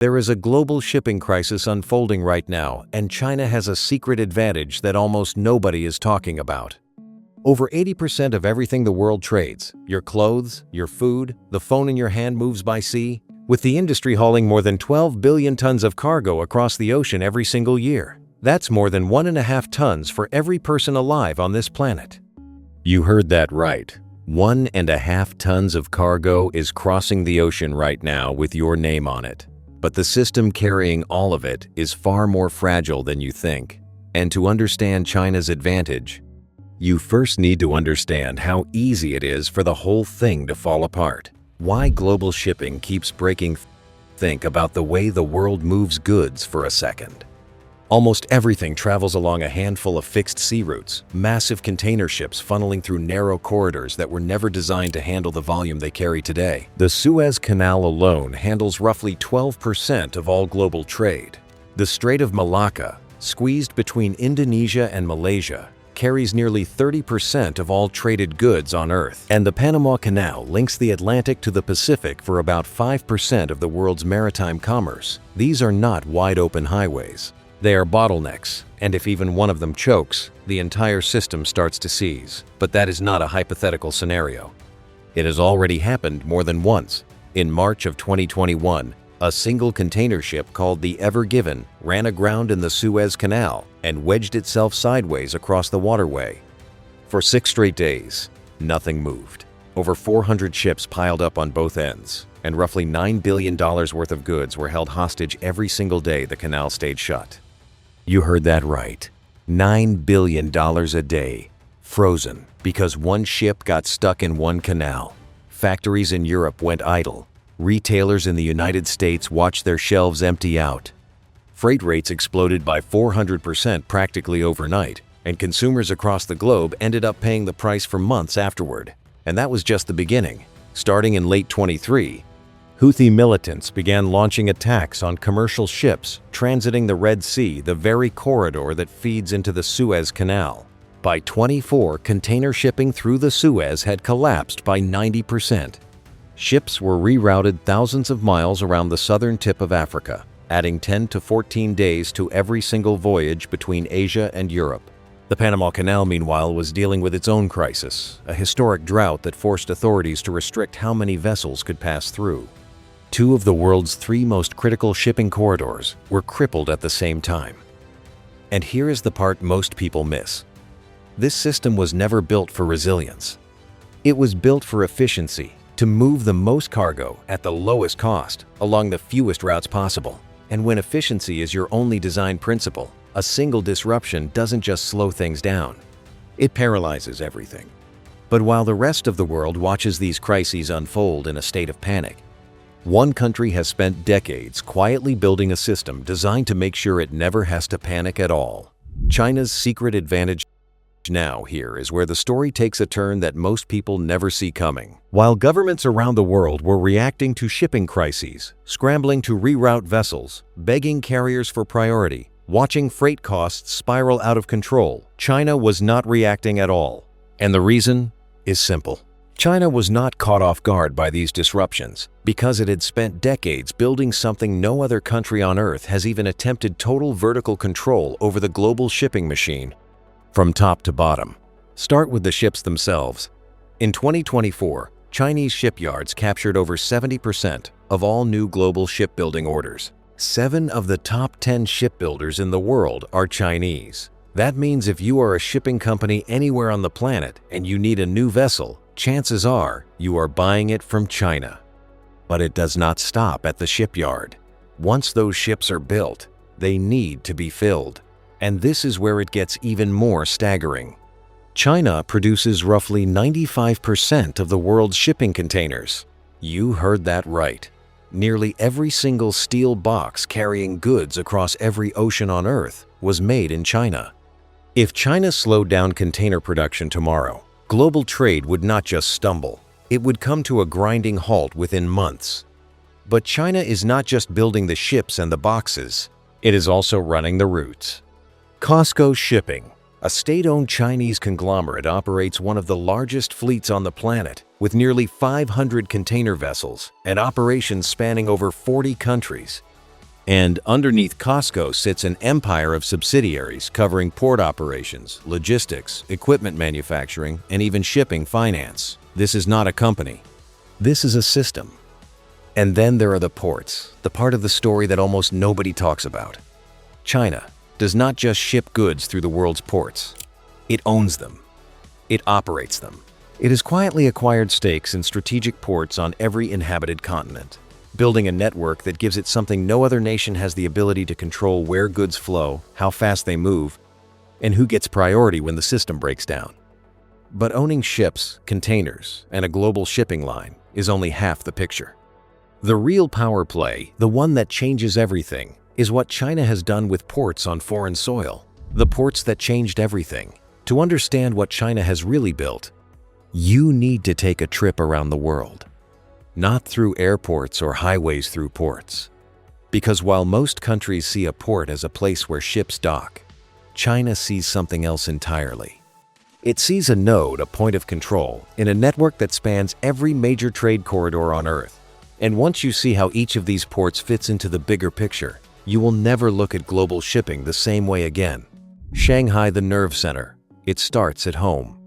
There is a global shipping crisis unfolding right now, and China has a secret advantage that almost nobody is talking about. Over 80% of everything the world trades, your clothes, your food, the phone in your hand, moves by sea, with the industry hauling more than 12 billion tons of cargo across the ocean every single year. That's more than 1.5 tons for every person alive on this planet. You heard that right. 1.5 tons of cargo is crossing the ocean right now with your name on it. But the system carrying all of it is far more fragile than you think. And to understand China's advantage, you first need to understand how easy it is for the whole thing to fall apart. Why global shipping keeps breaking. Think about the way the world moves goods for a second. Almost everything travels along a handful of fixed sea routes, massive container ships funneling through narrow corridors that were never designed to handle the volume they carry today. The Suez Canal alone handles roughly 12% of all global trade. The Strait of Malacca, squeezed between Indonesia and Malaysia, carries nearly 30% of all traded goods on Earth. And the Panama Canal links the Atlantic to the Pacific for about 5% of the world's maritime commerce. These are not wide-open highways. They are bottlenecks, and if even one of them chokes, the entire system starts to seize. But that is not a hypothetical scenario. It has already happened more than once. In March of 2021, a single container ship called the Ever Given ran aground in the Suez Canal and wedged itself sideways across the waterway. For 6 straight days, nothing moved. Over 400 ships piled up on both ends, and roughly $9 billion worth of goods were held hostage every single day the canal stayed shut. You heard that right. $9 billion a day, frozen, because one ship got stuck in one canal. Factories in Europe went idle. Retailers in the United States watched their shelves empty out. Freight rates exploded by 400% practically overnight, and consumers across the globe ended up paying the price for months afterward. And that was just the beginning. Starting in late 23, Houthi militants began launching attacks on commercial ships transiting the Red Sea, the very corridor that feeds into the Suez Canal. By 24, container shipping through the Suez had collapsed by 90%. Ships were rerouted thousands of miles around the southern tip of Africa, adding 10 to 14 days to every single voyage between Asia and Europe. The Panama Canal, meanwhile, was dealing with its own crisis, a historic drought that forced authorities to restrict how many vessels could pass through. 2 of the world's 3 most critical shipping corridors were crippled at the same time. And here is the part most people miss. This system was never built for resilience. It was built for efficiency, to move the most cargo at the lowest cost along the fewest routes possible. And when efficiency is your only design principle, a single disruption doesn't just slow things down. It paralyzes everything. But while the rest of the world watches these crises unfold in a state of panic, one country has spent decades quietly building a system designed to make sure it never has to panic at all. China's secret advantage. Now here is where the story takes a turn that most people never see coming. While governments around the world were reacting to shipping crises, scrambling to reroute vessels, begging carriers for priority, watching freight costs spiral out of control, China was not reacting at all. And the reason is simple. China was not caught off guard by these disruptions because it had spent decades building something no other country on Earth has even attempted: total vertical control over the global shipping machine from top to bottom. Start with the ships themselves. In 2024, Chinese shipyards captured over 70% of all new global shipbuilding orders. 7 of the top 10 shipbuilders in the world are Chinese. That means if you are a shipping company anywhere on the planet and you need a new vessel, chances are you are buying it from China. But it does not stop at the shipyard. Once those ships are built, they need to be filled. And this is where it gets even more staggering. China produces roughly 95% of the world's shipping containers. You heard that right. Nearly every single steel box carrying goods across every ocean on Earth was made in China. If China slowed down container production tomorrow, global trade would not just stumble, it would come to a grinding halt within months. But China is not just building the ships and the boxes, it is also running the routes. COSCO Shipping, a state-owned Chinese conglomerate, operates one of the largest fleets on the planet, with nearly 500 container vessels and operations spanning over 40 countries. And underneath COSCO sits an empire of subsidiaries covering port operations, logistics, equipment manufacturing, and even shipping finance. This is not a company. This is a system. And then there are the ports, the part of the story that almost nobody talks about. China does not just ship goods through the world's ports. It owns them. It operates them. It has quietly acquired stakes in strategic ports on every inhabited continent, building a network that gives it something no other nation has the ability to control: where goods flow, how fast they move, and who gets priority when the system breaks down. But owning ships, containers, and a global shipping line is only half the picture. The real power play, the one that changes everything, is what China has done with ports on foreign soil. The ports that changed everything. To understand what China has really built, you need to take a trip around the world. Not through airports or highways through ports. Because while most countries see a port as a place where ships dock, China sees something else entirely. It sees a node, a point of control, in a network that spans every major trade corridor on Earth. And once you see how each of these ports fits into the bigger picture, you will never look at global shipping the same way again. Shanghai, the nerve center. It starts at home.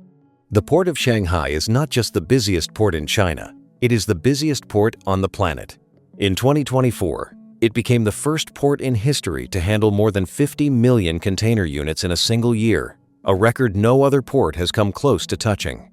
The port of Shanghai is not just the busiest port in China, it is the busiest port on the planet. In 2024, it became the first port in history to handle more than 50 million container units in a single year, a record no other port has come close to touching.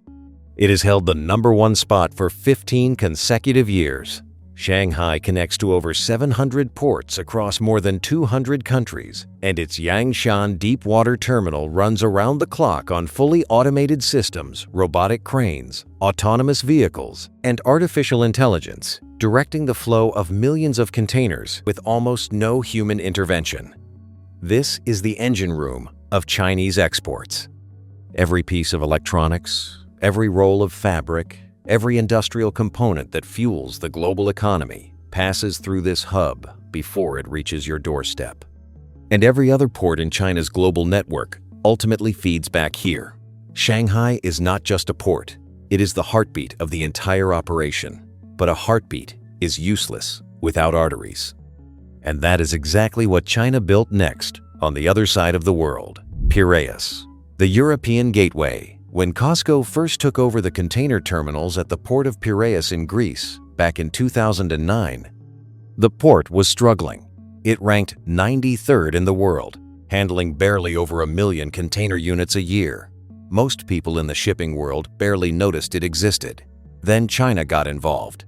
It has held the #1 spot for 15 consecutive years. Shanghai connects to over 700 ports across more than 200 countries, and its Yangshan deep-water terminal runs around the clock on fully automated systems, robotic cranes, autonomous vehicles, and artificial intelligence, directing the flow of millions of containers with almost no human intervention. This is the engine room of Chinese exports. Every piece of electronics, every roll of fabric, every industrial component that fuels the global economy passes through this hub before it reaches your doorstep. And every other port in China's global network ultimately feeds back here. Shanghai is not just a port, it is the heartbeat of the entire operation. But a heartbeat is useless without arteries. And that is exactly what China built next on the other side of the world. Piraeus, the European gateway. When COSCO first took over the container terminals at the port of Piraeus in Greece back in 2009, the port was struggling. It ranked 93rd in the world, handling barely over 1 million container units a year. Most people in the shipping world barely noticed it existed. Then China got involved.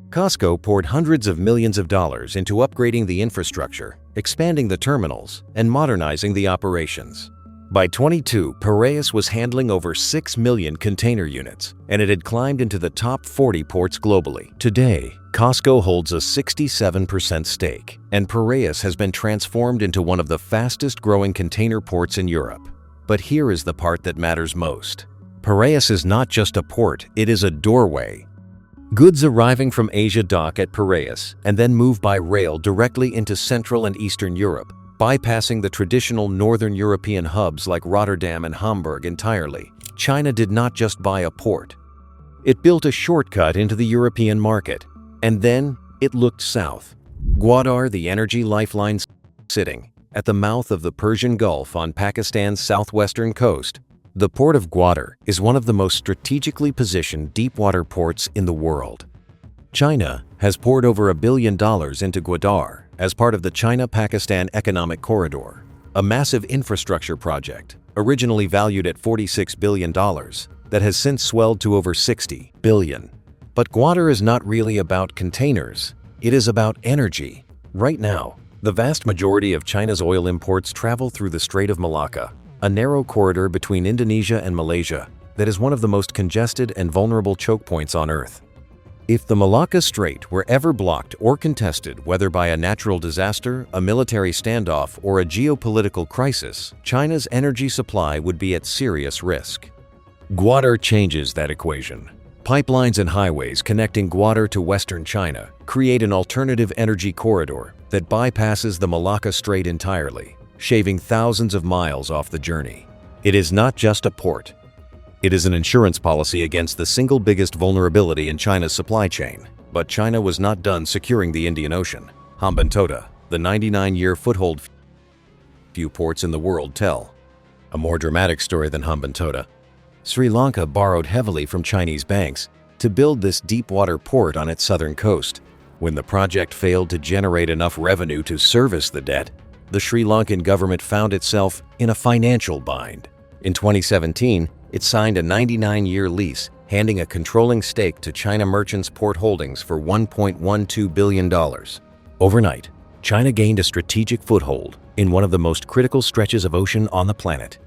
COSCO poured hundreds of millions of dollars into upgrading the infrastructure, expanding the terminals, and modernizing the operations. By 2022, Piraeus was handling over 6 million container units, and it had climbed into the top 40 ports globally. Today, COSCO holds a 67% stake, and Piraeus has been transformed into one of the fastest-growing container ports in Europe. But here is the part that matters most. Piraeus is not just a port, it is a doorway. Goods arriving from Asia dock at Piraeus and then move by rail directly into Central and Eastern Europe, bypassing the traditional Northern European hubs like Rotterdam and Hamburg entirely. China did not just buy a port. It built a shortcut into the European market, and then it looked south. Gwadar, the energy lifeline, sitting at the mouth of the Persian Gulf on Pakistan's southwestern coast. The port of Gwadar is one of the most strategically positioned deep-water ports in the world. China has poured over $1 billion into Gwadar as part of the China-Pakistan Economic Corridor, a massive infrastructure project originally valued at $46 billion that has since swelled to over $60 billion. But Gwadar is not really about containers, it is about energy. Right now, the vast majority of China's oil imports travel through the Strait of Malacca, a narrow corridor between Indonesia and Malaysia that is one of the most congested and vulnerable choke points on Earth. If the Malacca Strait were ever blocked or contested, whether by a natural disaster, a military standoff, or a geopolitical crisis, China's energy supply would be at serious risk. Gwadar changes that equation. Pipelines and highways connecting Gwadar to western China create an alternative energy corridor that bypasses the Malacca Strait entirely, shaving thousands of miles off the journey. It is not just a port. It is an insurance policy against the single biggest vulnerability in China's supply chain. But China was not done securing the Indian Ocean. Hambantota, the 99-year foothold few ports in the world tell. A more dramatic story than Hambantota. Sri Lanka borrowed heavily from Chinese banks to build this deep-water port on its southern coast. When the project failed to generate enough revenue to service the debt, the Sri Lankan government found itself in a financial bind. In 2017, it signed a 99-year lease, handing a controlling stake to China Merchants Port Holdings for $1.12 billion. Overnight, China gained a strategic foothold in one of the most critical stretches of ocean on the planet.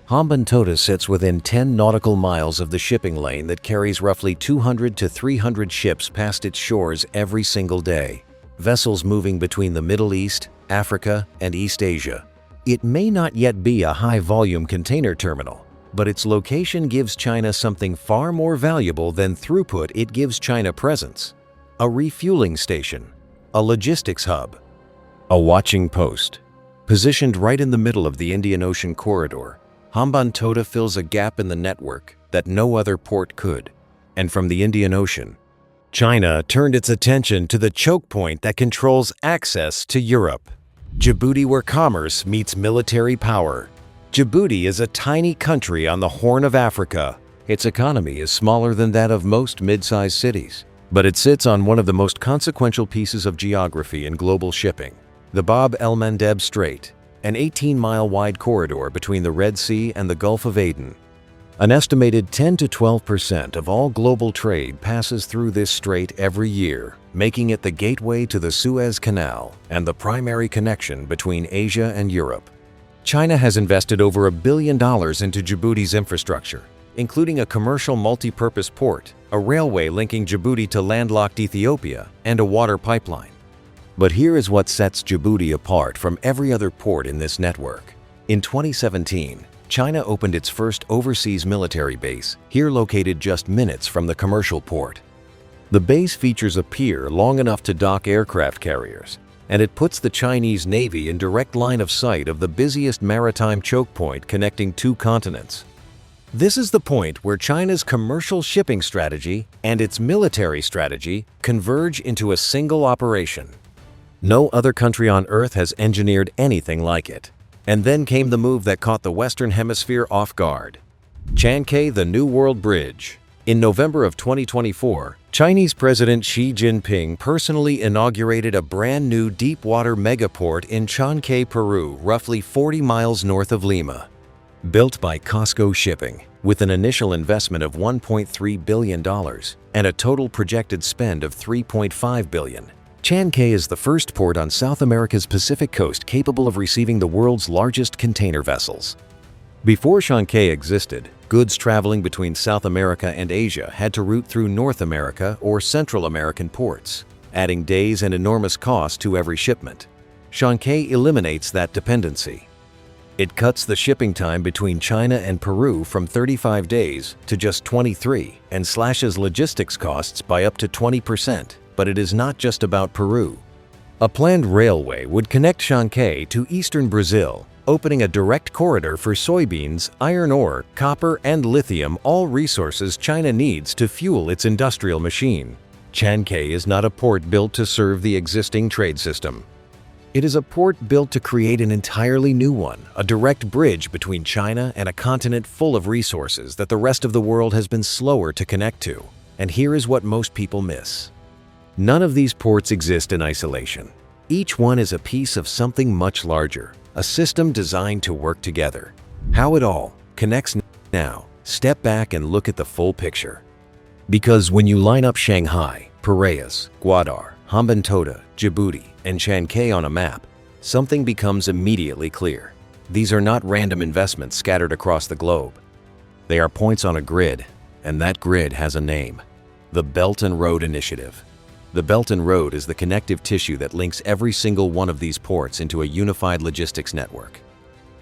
Hambantota sits within 10 nautical miles of the shipping lane that carries roughly 200 to 300 ships past its shores every single day. Vessels moving between the Middle East, Africa, and East Asia. It may not yet be a high-volume container terminal, but its location gives China something far more valuable than throughput. It gives China presence. A refueling station, a logistics hub, a watching post. Positioned right in the middle of the Indian Ocean corridor, Hambantota fills a gap in the network that no other port could. And from the Indian Ocean, China turned its attention to the chokepoint that controls access to Europe. Djibouti, where commerce meets military power. Djibouti is a tiny country on the Horn of Africa. Its economy is smaller than that of most mid-sized cities, but it sits on one of the most consequential pieces of geography in global shipping, the Bab el-Mandeb Strait, an 18-mile-wide corridor between the Red Sea and the Gulf of Aden. An estimated 10 to 12% of all global trade passes through this strait every year, making it the gateway to the Suez Canal and the primary connection between Asia and Europe. China has invested over $1 billion into Djibouti's infrastructure, including a commercial multi-purpose port, a railway linking Djibouti to landlocked Ethiopia, and a water pipeline. But here is what sets Djibouti apart from every other port in this network. In 2017, China opened its first overseas military base, here located just minutes from the commercial port. The base features a pier long enough to dock aircraft carriers, and it puts the Chinese Navy in direct line of sight of the busiest maritime choke point connecting two continents. This is the point where China's commercial shipping strategy and its military strategy converge into a single operation. No other country on Earth has engineered anything like it. And then came the move that caught the Western Hemisphere off guard. Chancay, the New World Bridge. In November of 2024, Chinese President Xi Jinping personally inaugurated a brand new deep-water megaport in Chancay, Peru, roughly 40 miles north of Lima. Built by COSCO Shipping, with an initial investment of $1.3 billion and a total projected spend of $3.5 billion. Chancay is the first port on South America's Pacific coast capable of receiving the world's largest container vessels. Before Chancay existed, goods traveling between South America and Asia had to route through North America or Central American ports, adding days and enormous cost to every shipment. Chancay eliminates that dependency. It cuts the shipping time between China and Peru from 35 days to just 23 and slashes logistics costs by up to 20%. But it is not just about Peru. A planned railway would connect Chancay to eastern Brazil, opening a direct corridor for soybeans, iron ore, copper, and lithium, all resources China needs to fuel its industrial machine. Chancay is not a port built to serve the existing trade system. It is a port built to create an entirely new one, a direct bridge between China and a continent full of resources that the rest of the world has been slower to connect to. And here is what most people miss. None of these ports exist in isolation. Each one is a piece of something much larger, a system designed to work together. How it all connects now. Step back and look at the full picture. Because when you line up Shanghai, Piraeus, Gwadar, Hambantota, Djibouti, and Chancay on a map, something becomes immediately clear. These are not random investments scattered across the globe. They are points on a grid, and that grid has a name: the Belt and Road Initiative. The Belt and Road is the connective tissue that links every single one of these ports into a unified logistics network.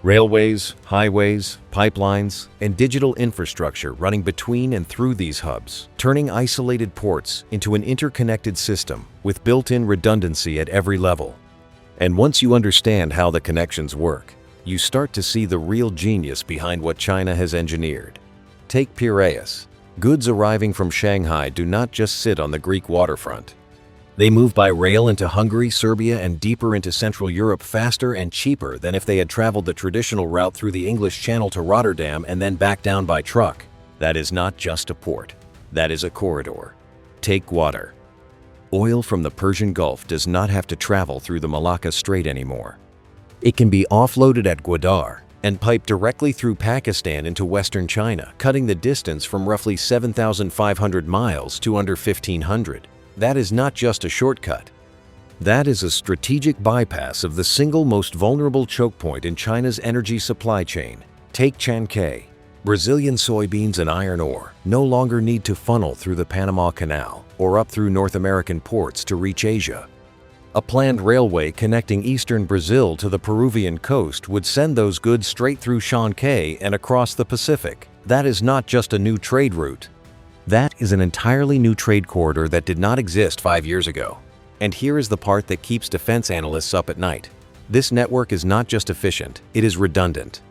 Railways, highways, pipelines, and digital infrastructure running between and through these hubs, turning isolated ports into an interconnected system with built-in redundancy at every level. And once you understand how the connections work, you start to see the real genius behind what China has engineered. Take Piraeus. Goods arriving from Shanghai do not just sit on the Greek waterfront. They move by rail into Hungary, Serbia, and deeper into Central Europe faster and cheaper than if they had traveled the traditional route through the English Channel to Rotterdam and then back down by truck. That is not just a port. That is a corridor. Take Gwadar. Oil from the Persian Gulf does not have to travel through the Malacca Strait anymore. It can be offloaded at Gwadar and piped directly through Pakistan into western China, cutting the distance from roughly 7,500 miles to under 1,500. That is not just a shortcut. That is a strategic bypass of the single most vulnerable choke point in China's energy supply chain. Take Chancay. Brazilian soybeans and iron ore no longer need to funnel through the Panama Canal or up through North American ports to reach Asia. A planned railway connecting eastern Brazil to the Peruvian coast would send those goods straight through Chancay and across the Pacific. That is not just a new trade route. That is an entirely new trade corridor that did not exist 5 years ago. And here is the part that keeps defense analysts up at night. This network is not just efficient, it is redundant.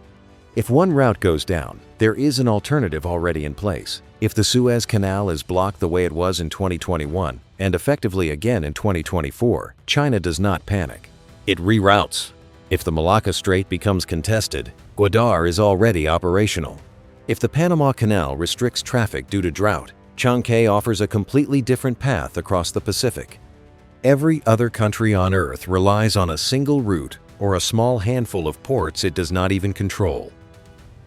If one route goes down, there is an alternative already in place. If the Suez Canal is blocked the way it was in 2021, and effectively again in 2024, China does not panic. It reroutes. If the Malacca Strait becomes contested, Gwadar is already operational. If the Panama Canal restricts traffic due to drought, Chancay offers a completely different path across the Pacific. Every other country on Earth relies on a single route or a small handful of ports it does not even control.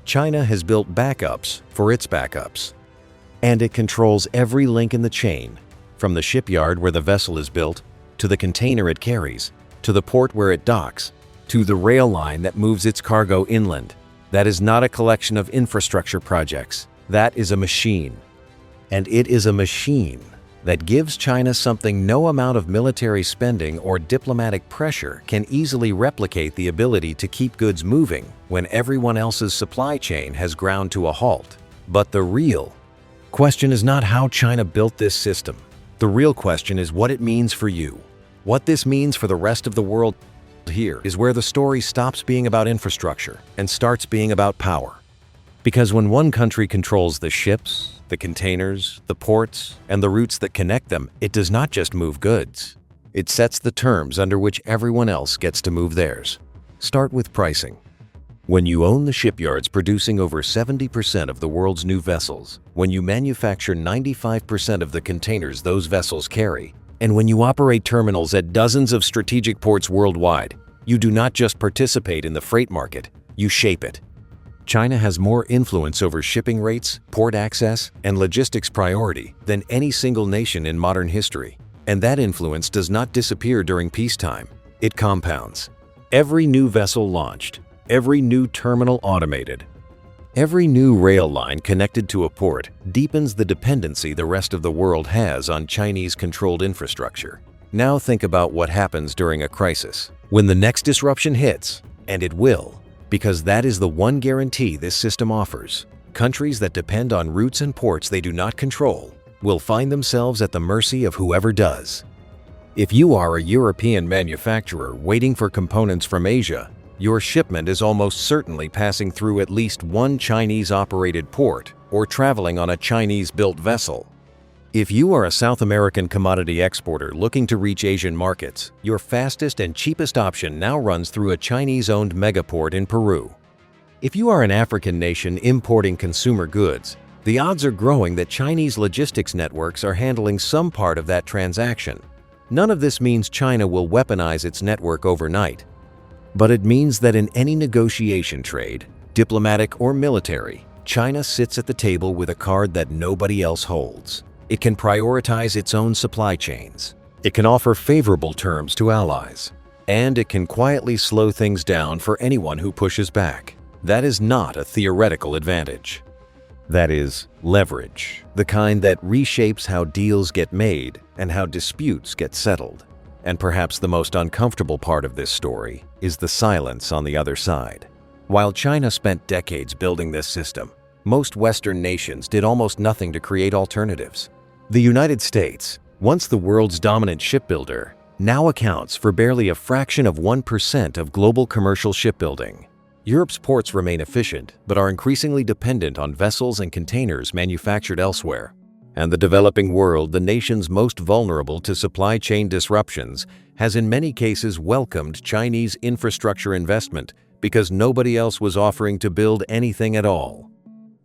China has built backups for its backups. And it controls every link in the chain, from the shipyard where the vessel is built, to the container it carries, to the port where it docks, to the rail line that moves its cargo inland. That is not a collection of infrastructure projects. That is a machine. And it is a machine that gives China something no amount of military spending or diplomatic pressure can easily replicate: the ability to keep goods moving when everyone else's supply chain has ground to a halt. But the real question is not how China built this system. The real question is what it means for you. What this means for the rest of the world. Here is where the story stops being about infrastructure and starts being about power. Because when one country controls the ships, the containers, the ports, and the routes that connect them, it does not just move goods. It sets the terms under which everyone else gets to move theirs. Start with pricing. When you own the shipyards producing over 70% of the world's new vessels, when you manufacture 95% of the containers those vessels carry, and when you operate terminals at dozens of strategic ports worldwide, you do not just participate in the freight market, you shape it. China has more influence over shipping rates, port access, and logistics priority than any single nation in modern history. And that influence does not disappear during peacetime. It compounds. Every new vessel launched, every new terminal automated, every new rail line connected to a port deepens the dependency the rest of the world has on Chinese-controlled infrastructure. Now think about what happens during a crisis. When the next disruption hits, and it will, because that is the one guarantee this system offers, countries that depend on routes and ports they do not control will find themselves at the mercy of whoever does. If you are a European manufacturer waiting for components from Asia, your shipment is almost certainly passing through at least one Chinese-operated port or traveling on a Chinese-built vessel. If you are a South American commodity exporter looking to reach Asian markets, your fastest and cheapest option now runs through a Chinese-owned megaport in Peru. If you are an African nation importing consumer goods, the odds are growing that Chinese logistics networks are handling some part of that transaction. None of this means China will weaponize its network overnight. But it means that in any negotiation trade, diplomatic or military, China sits at the table with a card that nobody else holds. It can prioritize its own supply chains. It can offer favorable terms to allies. And it can quietly slow things down for anyone who pushes back. That is not a theoretical advantage. That is leverage, the kind that reshapes how deals get made and how disputes get settled. And perhaps the most uncomfortable part of this story is the silence on the other side. While China spent decades building this system, most Western nations did almost nothing to create alternatives. The United States, once the world's dominant shipbuilder, now accounts for barely a fraction of 1% of global commercial shipbuilding. Europe's ports remain efficient, but are increasingly dependent on vessels and containers manufactured elsewhere. And the developing world, the nations most vulnerable to supply chain disruptions, has in many cases welcomed Chinese infrastructure investment because nobody else was offering to build anything at all.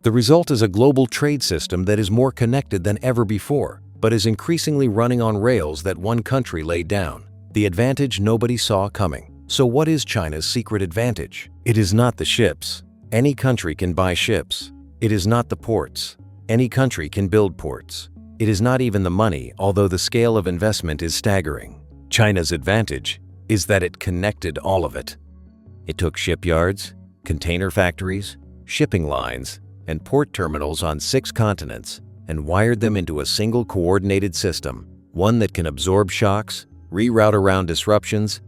The result is a global trade system that is more connected than ever before, but is increasingly running on rails that one country laid down. The advantage nobody saw coming. So what is China's secret advantage? It is not the ships. Any country can buy ships. It is not the ports. Any country can build ports. It is not even the money, although the scale of investment is staggering. China's advantage is that it connected all of it. It took shipyards, container factories, shipping lines, and port terminals on 6 continents and wired them into a single coordinated system, one that can absorb shocks, reroute around disruptions,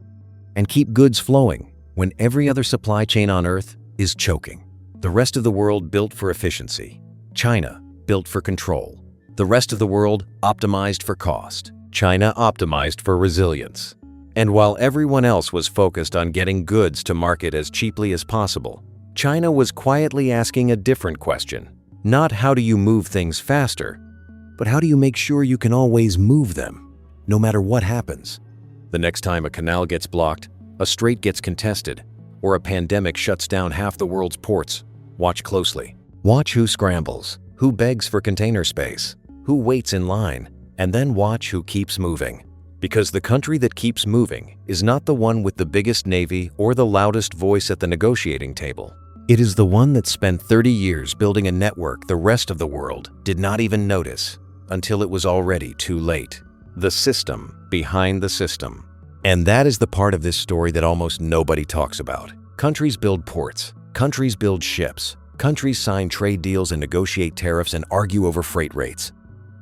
and keep goods flowing when every other supply chain on Earth is choking. The rest of the world built for efficiency. China built for control. The rest of the world optimized for cost. China optimized for resilience. And while everyone else was focused on getting goods to market as cheaply as possible, China was quietly asking a different question. Not how do you move things faster, but how do you make sure you can always move them, no matter what happens? The next time a canal gets blocked, a strait gets contested, or a pandemic shuts down half the world's ports, watch closely. Watch who scrambles, who begs for container space, who waits in line, and then watch who keeps moving. Because the country that keeps moving is not the one with the biggest navy or the loudest voice at the negotiating table. It is the one that spent 30 years building a network the rest of the world did not even notice until it was already too late. The system behind the system. And that is the part of this story that almost nobody talks about. Countries build ports, countries build ships, countries sign trade deals and negotiate tariffs and argue over freight rates.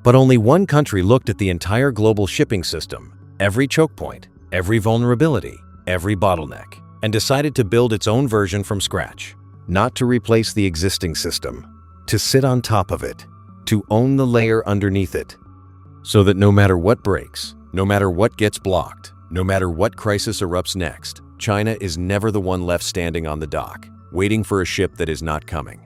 But only one country looked at the entire global shipping system, every choke point, every vulnerability, every bottleneck, and decided to build its own version from scratch. Not to replace the existing system, to sit on top of it, to own the layer underneath it, so that no matter what breaks, no matter what gets blocked, no matter what crisis erupts next, China is never the one left standing on the dock, waiting for a ship that is not coming.